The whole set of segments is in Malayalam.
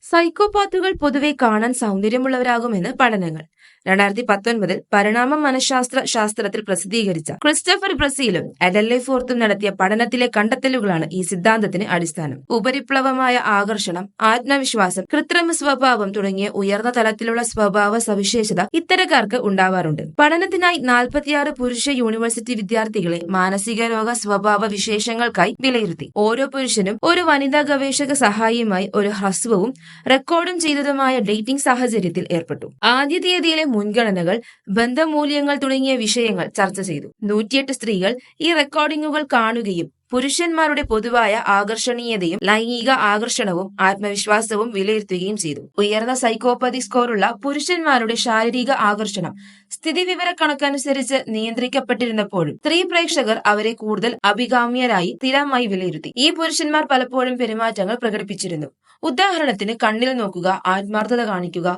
സൈക്കോപാത്തുകൾ പൊതുവെ കാണാൻ സൗന്ദര്യമുള്ളവരാകുമെന്ന് പഠനങ്ങൾ. 2019 പരിണാമ മനഃശാസ്ത്ര ശാസ്ത്രത്തിൽ പ്രസിദ്ധീകരിച്ച ക്രിസ്റ്റഫർ ബ്രസീലും അഡെല്ലെ ഫോർത്തും നടത്തിയ പഠനത്തിലെ കണ്ടെത്തലുകളാണ് ഈ സിദ്ധാന്തത്തിന് അടിസ്ഥാനം. ഉപരിപ്ലവമായ ആകർഷണം, ആത്മവിശ്വാസം, കൃത്രിമ സ്വഭാവം തുടങ്ങിയ ഉയർന്ന തലത്തിലുള്ള സ്വഭാവ സവിശേഷത ഇത്തരക്കാർക്ക് ഉണ്ടാവാറുണ്ട്. പഠനത്തിനായി 46 പുരുഷ യൂണിവേഴ്സിറ്റി വിദ്യാർത്ഥികളെ മാനസിക രോഗ സ്വഭാവ വിശേഷങ്ങൾക്കായി വിലയിരുത്തി. ഓരോ പുരുഷനും ഒരു വനിതാ ഗവേഷക സഹായിയുമായി ഒരു ഹ്രസ്വവും റെക്കോർഡും ചെയ്തതുമായ ഡേറ്റിംഗ് സാഹചര്യത്തിൽ ഏർപ്പെട്ടു. ആദ്യ തീയതിയിലെ മുൻഗണനകൾ, ബന്ധമൂല്യങ്ങൾ തുടങ്ങിയ വിഷയങ്ങൾ ചർച്ച ചെയ്തു. 108 സ്ത്രീകൾ ഈ റെക്കോർഡിംഗുകൾ കാണുകയും പുരുഷന്മാരുടെ പൊതുവായ ആകർഷണീയതയും ലൈംഗിക ആകർഷണവും ആത്മവിശ്വാസവും വിലയിരുത്തുകയും ചെയ്തു. ഉയർന്ന സൈക്കോപതി സ്കോറുള്ള പുരുഷന്മാരുടെ ശാരീരിക ആകർഷണം സ്ഥിതിവിവരക്കണക്കനുസരിച്ച് നിയന്ത്രിക്കപ്പെട്ടിരുന്നപ്പോഴും സ്ത്രീ പ്രേക്ഷകർ അവരെ കൂടുതൽ അഭികാമ്യരായി സ്ഥിരമായി വിലയിരുത്തി. ഈ പുരുഷന്മാർ പലപ്പോഴും പെരുമാറ്റങ്ങൾ പ്രകടിപ്പിച്ചിരുന്നു. ഉദാഹരണത്തിന് കണ്ണിൽ നോക്കുക, ആത്മാർത്ഥത കാണിക്കുക,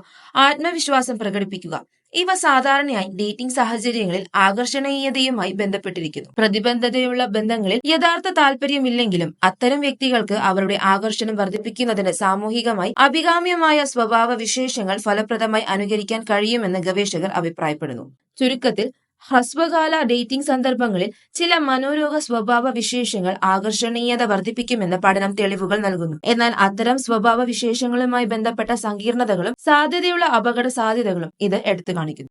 ആത്മവിശ്വാസം പ്രകടിപ്പിക്കുക. ഇവ സാധാരണയായി ഡേറ്റിംഗ് സാഹചര്യങ്ങളിൽ ആകർഷണീയതയുമായി ബന്ധപ്പെട്ടിരിക്കുന്നു. പ്രതിബദ്ധതയുള്ള ബന്ധങ്ങളിൽ യഥാർത്ഥ താല്പര്യമില്ലെങ്കിലും അത്തരം വ്യക്തികൾക്ക് അവരുടെ ആകർഷണം വർദ്ധിപ്പിക്കുന്നതിന് സാമൂഹികമായി അഭികാമ്യമായ സ്വഭാവ വിശേഷങ്ങൾ ഫലപ്രദമായി അനുകരിക്കാൻ കഴിയുമെന്ന് ഗവേഷകർ അഭിപ്രായപ്പെടുന്നു. ചുരുക്കത്തിൽ, ഹ്രസ്വകാല ഡേറ്റിംഗ് സന്ദർഭങ്ങളിൽ ചില മനോരോഗ സ്വഭാവ വിശേഷങ്ങൾ ആകർഷണീയത വർദ്ധിപ്പിക്കുമെന്ന് പഠനം തെളിവുകൾ നൽകുന്നു. എന്നാൽ അത്തരം സ്വഭാവ വിശേഷങ്ങളുമായി ബന്ധപ്പെട്ട സങ്കീർണതകളും സാധ്യതയുള്ള അപകട സാധ്യതകളും ഇത് എടുത്തു കാണിക്കുന്നു.